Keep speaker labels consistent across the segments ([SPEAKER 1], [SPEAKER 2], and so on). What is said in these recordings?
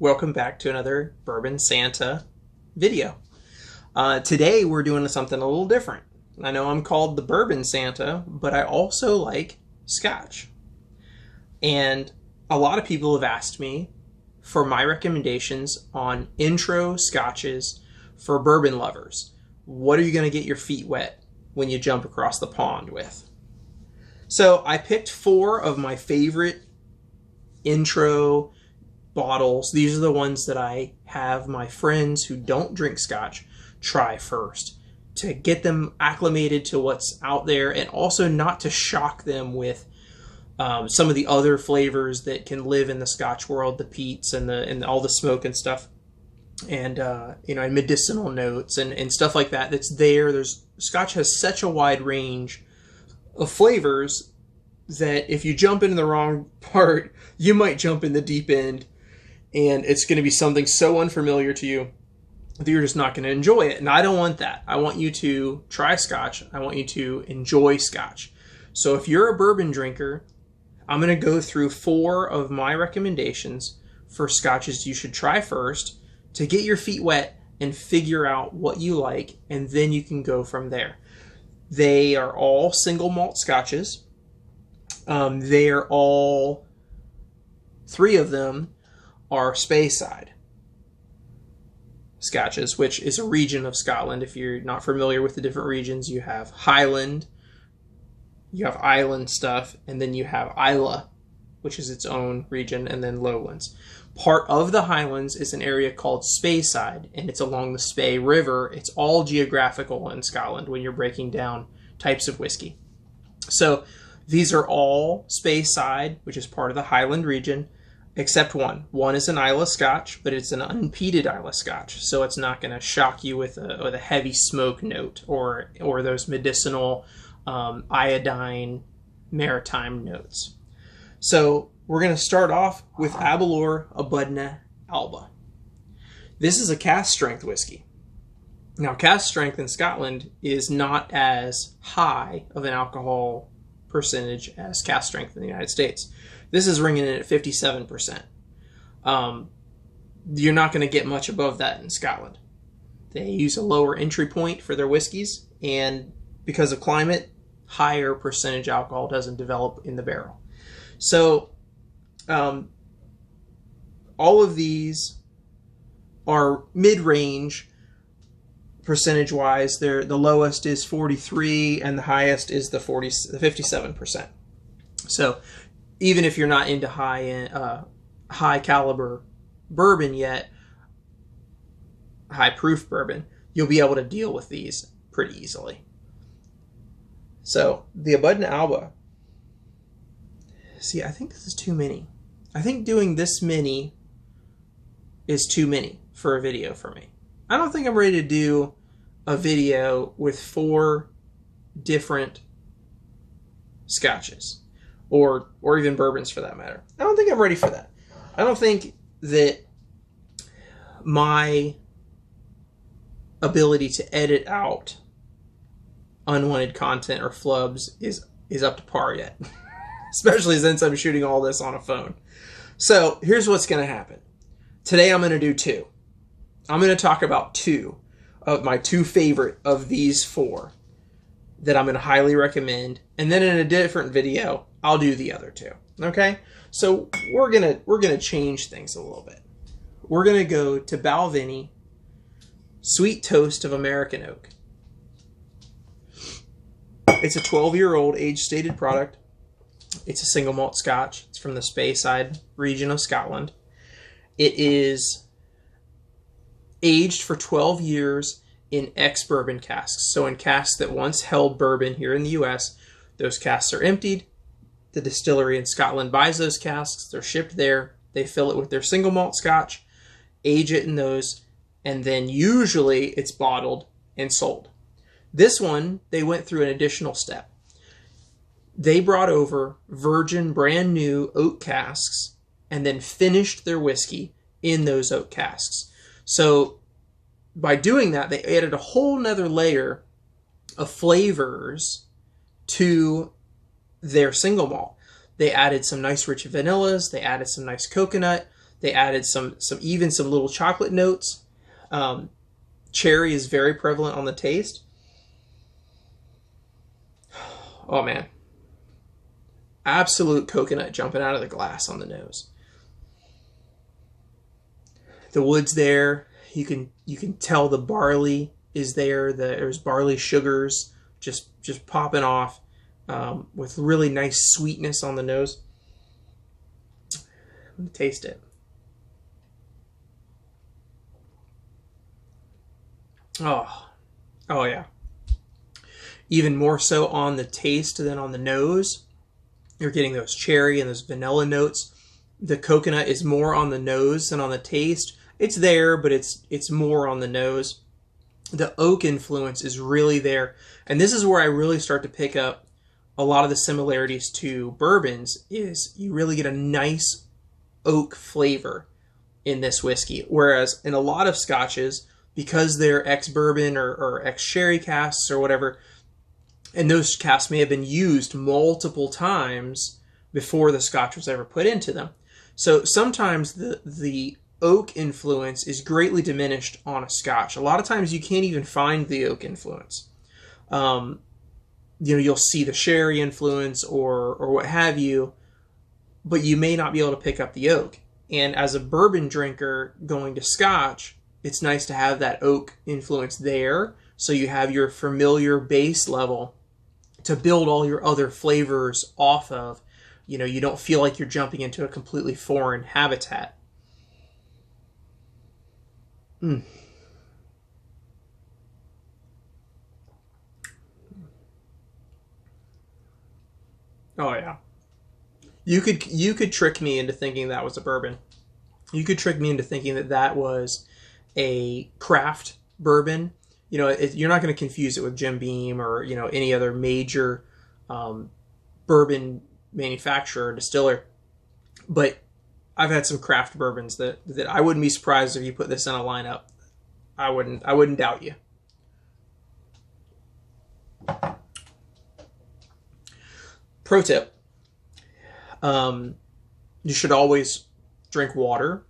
[SPEAKER 1] welcome back to another Bourbon Santa video. Today we're doing something a little different. I know I'm called the Bourbon Santa, but I also like Scotch. And a lot of people have asked me for my recommendations on intro Scotches for bourbon lovers. What are you going to get your feet wet when you jump across the pond with? So I picked 4 of my favorite intro bottles. These are the ones that I have my friends who don't drink Scotch try first to get them acclimated to what's out there, and also not to shock them with some of the other flavors that can live in the Scotch world, the peats and all the smoke and stuff, and and medicinal notes and stuff like that that's there. Scotch has such a wide range of flavors that if you jump into the wrong part, you might jump in the deep end, and it's going to be something so unfamiliar to you that you're just not going to enjoy it. And I don't want that. I want you to try Scotch. I want you to enjoy Scotch. So if you're a bourbon drinker, I'm going to go through 4 of my recommendations for Scotches you should try first to get your feet wet and figure out what you like, and then you can go from there. They are all single malt Scotches. They are all, 3 of them are Speyside Scotches, which is a region of Scotland. If you're not familiar with the different regions, you have Highland, you have Island stuff, and then you have Islay, which is its own region, and then Lowlands. Part of the Highlands is an area called Speyside, and it's along the Spey River. It's all geographical in Scotland when you're breaking down types of whiskey. So these are all Speyside, which is part of the Highland region, except one. One is an Islay Scotch, but it's an unpeated Islay Scotch, so it's not going to shock you with a heavy smoke note or those medicinal iodine maritime notes. So we're going to start off with Avalor Abudna Alba. This is a cask strength whiskey. Now, cask strength in Scotland is not as high of an alcohol percentage as cask strength in the United States. This is ringing in at 57%. You're not going to get much above that in Scotland. They use a lower entry point for their whiskeys, and because of climate, higher percentage alcohol doesn't develop in the barrel. So all of these are mid-range percentage-wise. The lowest is 43, and the highest is the 57%. So even if you're not into high caliber bourbon yet, high proof bourbon, you'll be able to deal with these pretty easily. So the Abudna Alba. See, I think this is too many. I think doing this many is too many for a video for me. I don't think I'm ready to do a video with 4 different Scotches. Or even bourbons for that matter. I don't think I'm ready for that. I don't think that my ability to edit out unwanted content or flubs is up to par yet. Especially since I'm shooting all this on a phone. So here's what's going to happen. Today I'm going to do 2. I'm going to talk about 2 of my 2 favorite of these 4 that I'm going to highly recommend. And then in a different video, I'll do the other 2. Okay? So we're gonna change things a little bit. We're going to go to Balvenie Sweet Toast of American Oak. It's a 12-year-old age-stated product. It's a single malt Scotch. It's from the Speyside region of Scotland. It is aged for 12 years in ex-bourbon casks. So in casks that once held bourbon here in the U.S., those casks are emptied. The distillery in Scotland buys those casks. They're shipped there. They fill it with their single malt Scotch, age it in those, and then usually it's bottled and sold. This one, they went through an additional step. They brought over virgin, brand new oak casks and then finished their whiskey in those oak casks. So by doing that, they added a whole nother layer of flavors to their single malt. They added some nice rich vanillas. They added some nice coconut. They added some little chocolate notes. Cherry is very prevalent on the taste. Oh man, absolute coconut jumping out of the glass on the nose. The wood's there. You can tell the barley is there. There's barley sugars just popping off, with really nice sweetness on the nose. I'm gonna taste it. Oh yeah. Even more so on the taste than on the nose. You're getting those cherry and those vanilla notes. The coconut is more on the nose than on the taste. It's there, but it's more on the nose. The oak influence is really there. And this is where I really start to pick up a lot of the similarities to bourbons, is you really get a nice oak flavor in this whiskey. Whereas in a lot of scotches, because they're ex-bourbon or ex-sherry casks or whatever, and those casks may have been used multiple times before the scotch was ever put into them. So sometimes the oak influence is greatly diminished on a scotch. A lot of times you can't even find the oak influence. You'll see the sherry influence or what have you, but you may not be able to pick up the oak. And as a bourbon drinker going to scotch, it's nice to have that oak influence there, so you have your familiar base level to build all your other flavors off of. You don't feel like you're jumping into a completely foreign habitat. Oh yeah. You could trick me into thinking that was a bourbon. You could trick me into thinking that was a craft bourbon. You're not going to confuse it with Jim Beam or any other major bourbon manufacturer or distiller. But I've had some craft bourbons that I wouldn't be surprised if you put this in a lineup. I wouldn't doubt you. Pro tip. You should always drink water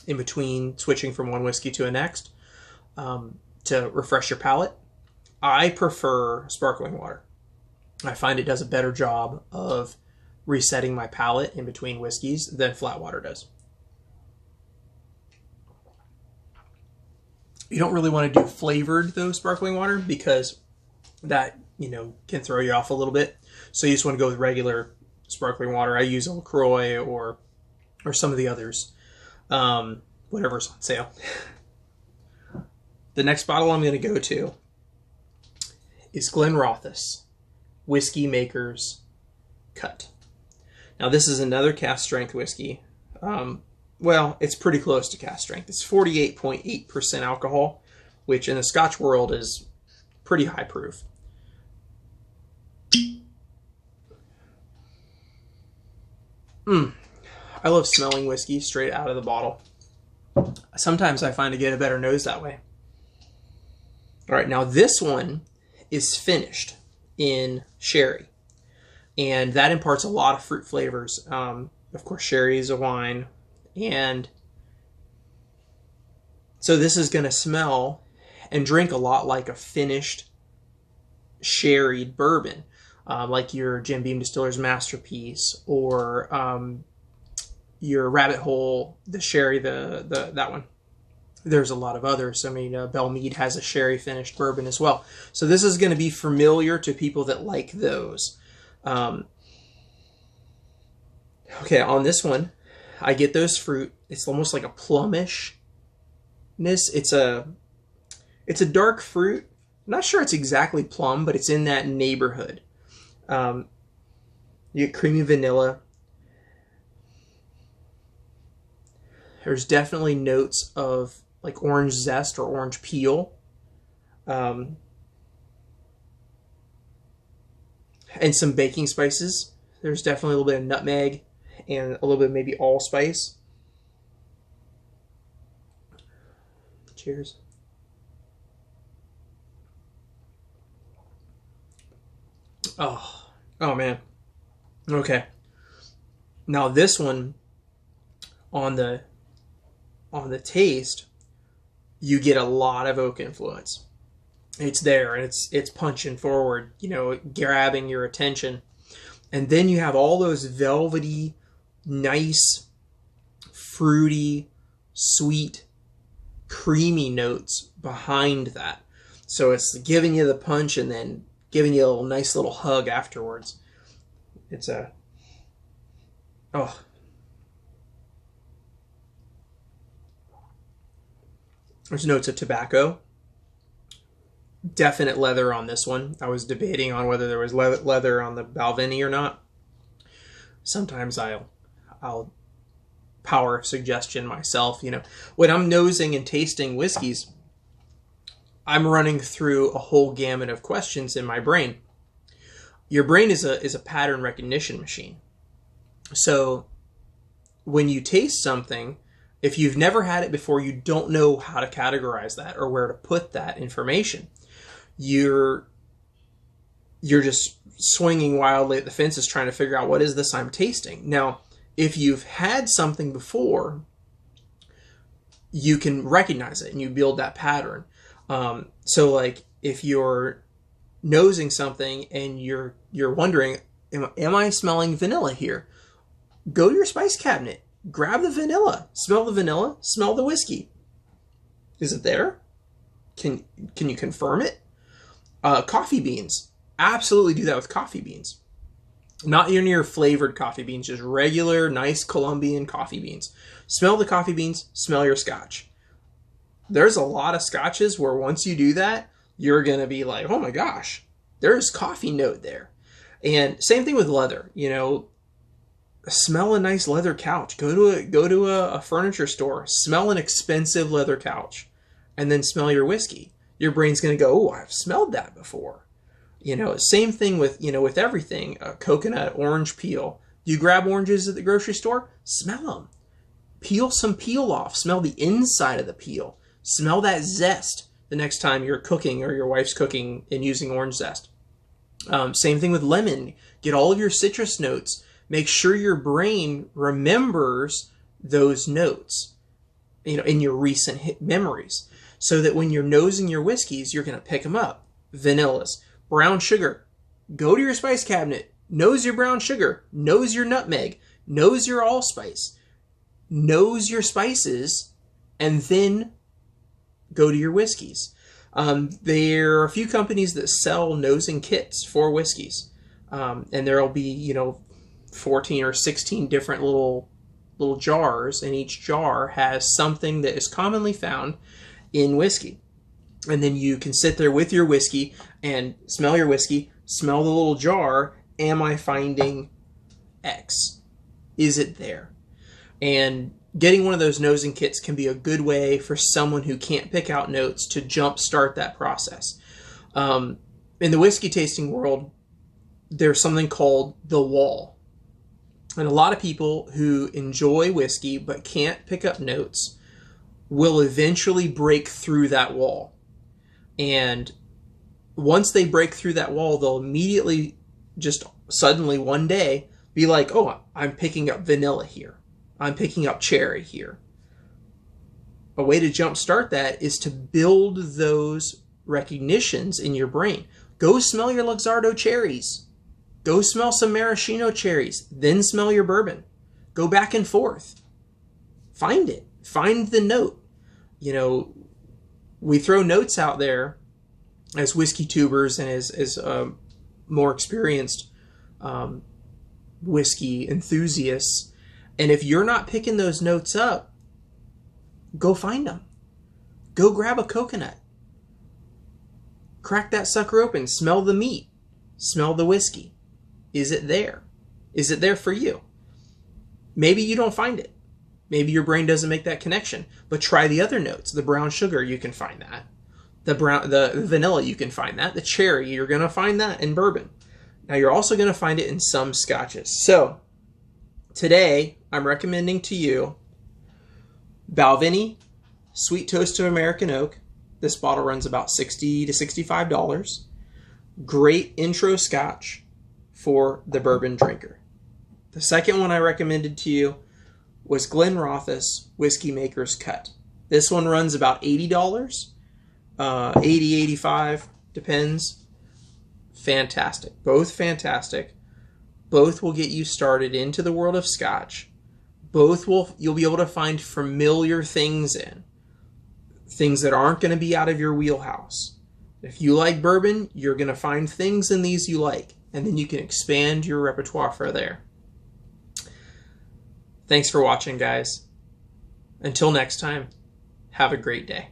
[SPEAKER 1] in between switching from one whiskey to the next, to refresh your palate. I prefer sparkling water. I find it does a better job of resetting my palate in between whiskeys than flat water does. You don't really want to do flavored, though, sparkling water, because that, can throw you off a little bit. So you just want to go with regular sparkling water. I use LaCroix or some of the others, whatever's on sale. The next bottle I'm going to go to is Glenrothes Whiskey Maker's Cut. Now this is another cask strength whiskey. Well, it's pretty close to cask strength. It's 48.8% alcohol, which in the Scotch world is pretty high proof. I love smelling whiskey straight out of the bottle. Sometimes I find I get a better nose that way. All right, now this one is finished in sherry, and that imparts a lot of fruit flavors. Of course, sherry is a wine, and so this is going to smell and drink a lot like a finished sherried bourbon, like your Jim Beam Distiller's Masterpiece, or your Rabbit Hole, the sherry, that one. There's a lot of others. I mean, Belle has a sherry finished bourbon as well. So this is going to be familiar to people that like those. Okay, on this one, I get those fruit. It's almost like a plumishness. It's a dark fruit. I'm not sure it's exactly plum, but it's in that neighborhood. You get creamy vanilla. There's definitely notes of like orange zest or orange peel. And some baking spices. There's definitely a little bit of nutmeg and a little bit of maybe allspice. Cheers. Oh man. Okay. Now this one, on the on the taste, you get a lot of oak influence. It's there, and it's punching forward, you know, grabbing your attention. And then you have all those velvety, nice, fruity, sweet, creamy notes behind that. So it's giving you the punch and then giving you a little nice little hug afterwards. It's a... oh. There's notes of tobacco. Definite leather on this one. I was debating on whether there was leather on the Balvenie or not. Sometimes I'll power suggestion myself. You know, when I'm nosing and tasting whiskeys, I'm running through a whole gamut of questions in my brain. Your brain is a pattern recognition machine. So when you taste something, if you've never had it before, you don't know how to categorize that or where to put that information. You're just swinging wildly at the fences trying to figure out, what is this I'm tasting? Now, if you've had something before, you can recognize it and you build that pattern. So like if you're nosing something and you're wondering, am I smelling vanilla here? Go to your spice cabinet, grab the vanilla, smell the whiskey. Is it there? Can you confirm it? Coffee beans. Absolutely do that with coffee beans. Not your flavored coffee beans, just regular, nice Colombian coffee beans. Smell the coffee beans, smell your scotch. There's a lot of scotches where once you do that, you're going to be like, oh my gosh, there's coffee note there. And same thing with leather. You know, smell a nice leather couch. Go to a furniture store, smell an expensive leather couch, and then smell your whiskey. Your brain's going to go, oh, I've smelled that before. You know, same thing with, with everything. Coconut, orange peel. You grab oranges at the grocery store, smell them. Peel some peel off. Smell the inside of the peel. Smell that zest the next time you're cooking or your wife's cooking and using orange zest. Same thing with lemon. Get all of your citrus notes. Make sure your brain remembers those notes, in your recent memories, so that when you're nosing your whiskeys, you're going to pick them up. Vanillas, brown sugar. Go to your spice cabinet. Nose your brown sugar. Nose your nutmeg. Nose your allspice. Nose your spices, and then go to your whiskeys. There are a few companies that sell nosing kits for whiskeys, and there'll be 14 or 16 different little jars, and each jar has something that is commonly found in whiskey. And then you can sit there with your whiskey and smell your whiskey, smell the little jar. Am I finding X? Is it there? And getting one of those nosing kits can be a good way for someone who can't pick out notes to jumpstart that process. In the whiskey tasting world, there's something called the wall. And a lot of people who enjoy whiskey but can't pick up notes will eventually break through that wall. And once they break through that wall, they'll immediately, just suddenly one day, be like, oh, I'm picking up vanilla here. I'm picking up cherry here. A way to jumpstart that is to build those recognitions in your brain. Go smell your Luxardo cherries. Go smell some maraschino cherries. Then smell your bourbon. Go back and forth. Find it. Find the note. We throw notes out there as whiskey tubers and as more experienced whiskey enthusiasts. And if you're not picking those notes up, go find them. Go grab a coconut. Crack that sucker open. Smell the meat. Smell the whiskey. Is it there? Is it there for you? Maybe you don't find it. Maybe your brain doesn't make that connection. But try the other notes. The brown sugar, you can find that. The vanilla, you can find that. The cherry, you're going to find that in bourbon. Now, you're also going to find it in some scotches. So, today, I'm recommending to you Balvenie Sweet Toast of American Oak. This bottle runs about $60 to $65. Great intro scotch for the bourbon drinker. The second one I recommended to you, was Glenrothes Whiskey Maker's Cut. This one runs about $80, 80, 85, depends. Fantastic. Both fantastic. Both will get you started into the world of Scotch. You'll be able to find familiar things in. Things that aren't going to be out of your wheelhouse. If you like bourbon, you're going to find things in these you like, and then you can expand your repertoire from there. Thanks for watching, guys. Until next time, have a great day.